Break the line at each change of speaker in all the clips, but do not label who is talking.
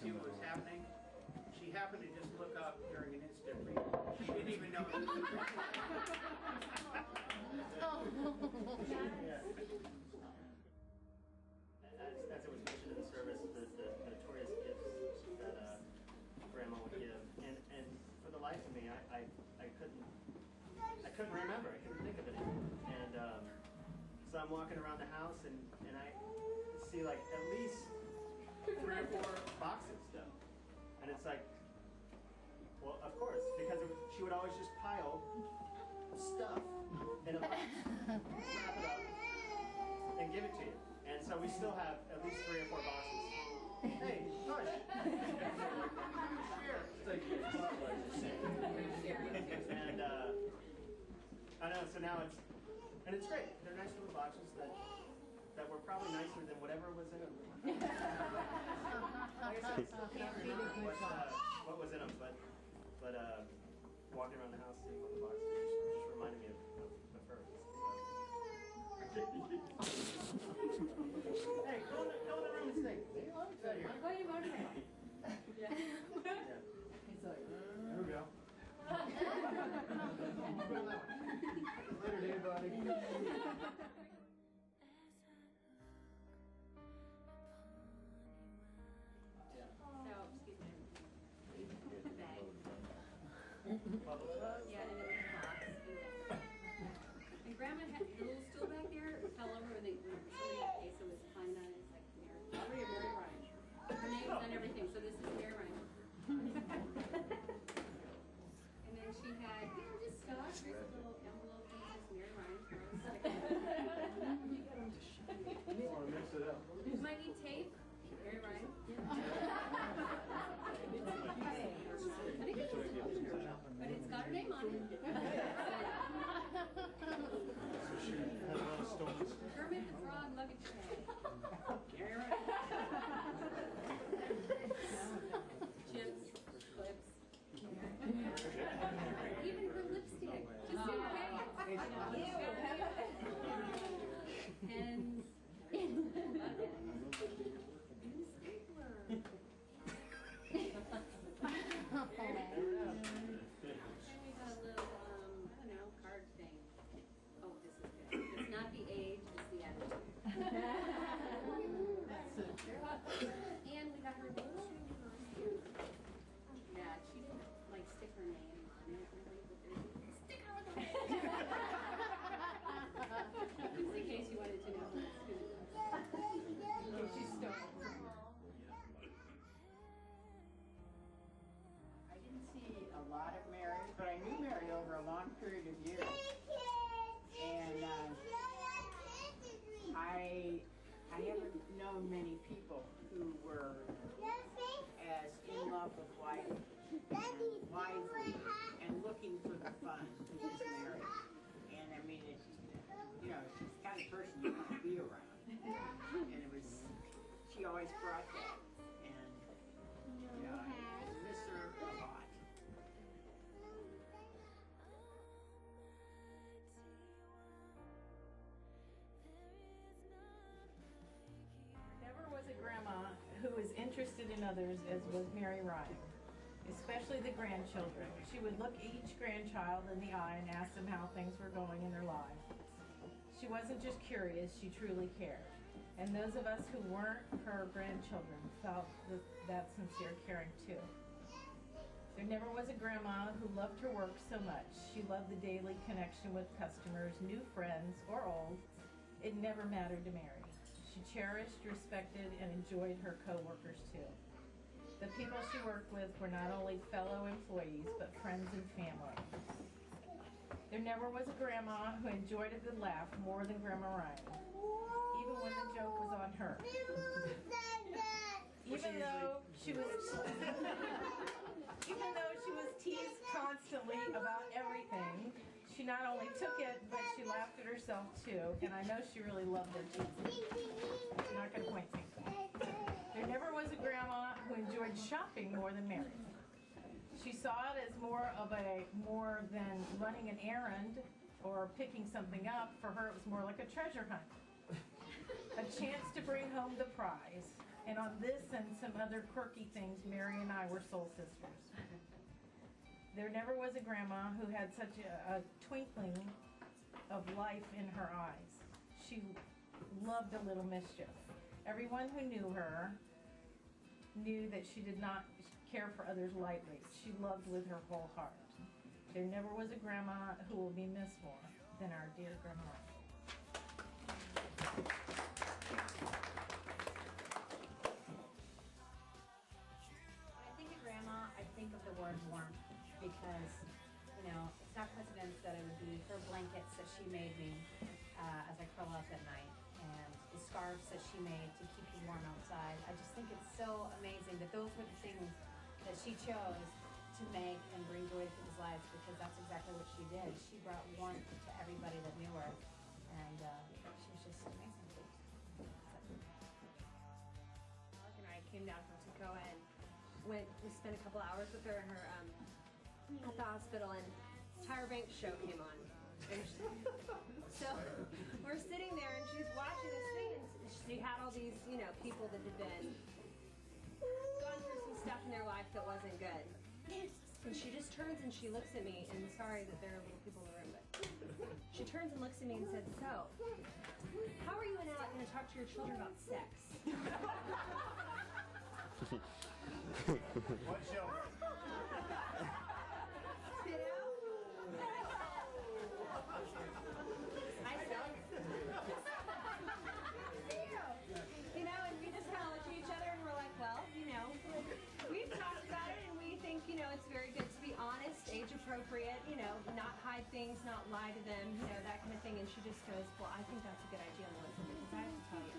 see what was happening. She happened to just look up during an instant read. She didn't even know it was
As it was mentioned in the service, the notorious gifts that Grandma would give, and for the life of me, I couldn't remember. I couldn't think of it anymore. And so I'm walking around the house, and I see like at least 3 or 4 boxes though, and it's like, well, of course, because she would always just pile stuff in a box, wrap it up, and give it to you. And so we still have at least 3 or 4 boxes. Hey, hush! And I know. So now it's great. They're nice little boxes that were probably nicer than whatever was in them. Like I said, can't remember what was in them, but walking around the house seeing all the boxes just reminded me of her. Hey, go in the room and stay.
I'm going to motorcycle. Yeah.
He's like,
There we go.
later, Dave, buddy.
So, excuse me. The bag. Yeah, and then the box. And Grandma had a little stool back there, fell over when somebody so was climbed on it. It's like Mary Ryan. Her name's on everything, so this is Mary Ryan. And then she had, just stuff. Here's a little envelope that says Mary Ryan.
You want to mix it up.
You might need tape. Mary Ryan. But it's got her name on it. Kermit the Frog luggage tag. Mary Ryan. Chips, clips. Even her lipstick. Just in Pens. And we got a little, I don't know, card thing. Oh, this is good. It's not the age, it's the attitude. And we got her little shoe costume. Yeah, she didn't like stick her name on it really, but there's a sticker on the name. Just in case you wanted to know who it was. She's starting.
I didn't see a lot of Mary, but I knew Mary over a long period of years. And I haven't known many people who were as in love with life and lively and looking for the fun as Mary. And I mean, it's she's the kind of person you want to be around. And she always brought that. And I miss her a lot.
Never was a grandma who was interested in others as was Mary Ryan, especially the grandchildren. She would look each grandchild in the eye and ask them how things were going in their lives. She wasn't just curious, she truly cared. And those of us who weren't her grandchildren felt that sincere caring too. There never was a grandma who loved her work so much. She loved the daily connection with customers, new friends, or old. It never mattered to Mary. She cherished, respected, and enjoyed her co-workers too. The people she worked with were not only fellow employees, but friends and family. There never was a grandma who enjoyed a good laugh more than Grandma Ryan, even when the joke was on her. Even though she was teased constantly about everything, she not only took it, but she laughed at herself too, and I know she really loved their teasing. You're not going to point things out. There never was a grandma who enjoyed shopping more than Mary. She saw it as more than running an errand or picking something up. For her, it was more like a treasure hunt. A chance to bring home the prize. And on this and some other quirky things, Mary and I were soul sisters. There never was a grandma who had such a twinkling of life in her eyes. She loved a little mischief. Everyone who knew her knew that she did not care for others lightly. She loved with her whole heart. There never was a grandma who will be missed more than our dear grandma.
When I think of grandma, I think of the word warmth because, you know, it's not coincidence that it would be her blankets that she made me as I curl up at night, and the scarves that she made to keep you warm outside. I just think it's so amazing that those were the things that she chose to make and bring joy to people's lives, because that's exactly what she did. She brought warmth to everybody that knew her, and she was just amazing.
Mark and I came down from Tacoma and we spent a couple hours with her in her at the hospital, and Tyra Banks' show came on. And so we're sitting there and she's watching this thing, and she had all these, you know, people that had been gone through some stuff in their life that wasn't good. And she just turns and she looks at me, and sorry that there are little people in the room, but she turns and looks at me and said, "So, how are you and Alec going to talk to your children about sex?"
What show?
You know? I said, you know, and we just kind of looked at each other and we're like, well, you know, we've talked about it, and we think, you know, it's very good to be honest, age appropriate, you know, not hide things, not lie to them, you know, that kind of thing. And she just goes, well, I think that's a good idea, Melissa, because I have to tell you,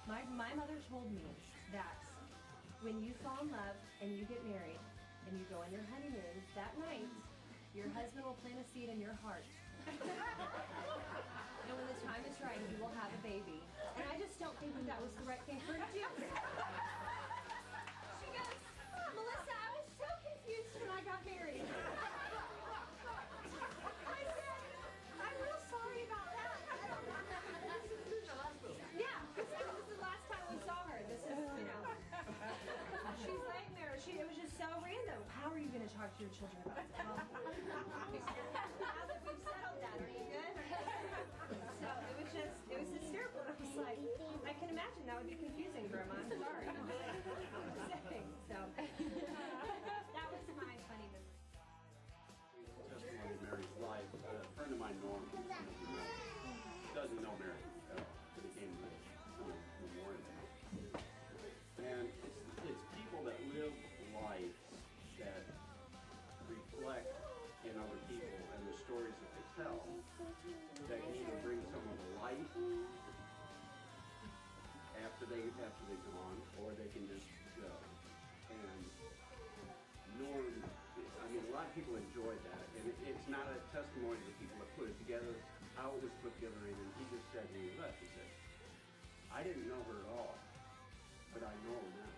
my mother told me that when you fall in love and you get married and you go on your honeymoon, that night, your husband will plant a seed in your heart. And when the time is right, you will have a baby. And I just don't think that was the right thing for her to do. She goes, Melissa, I was so confused when I got married. I said, I'm real sorry about that. Yeah, because this is the last time we saw her. This is, you know. She's laying there. It was just so random. How are you going to talk to your children about it? Now that we've settled that, are you good? So it was hysterical. I was like, I can imagine that would be confusing, Grandma. I'm sorry. So that was my funny memory.
Testimony of Mary's life. A friend of mine, Norm, doesn't know Mary at all. He came to the memorial. And it's people that live life that reflect in other people and the stories that they tell that can either bring someone to life after they've gone, or they can just go. And Norm, I mean, a lot of people enjoyed that, and it's not a testimony to people that put it together, how it was put together, and he just said when he left, he said, I didn't know her at all, but I know her now.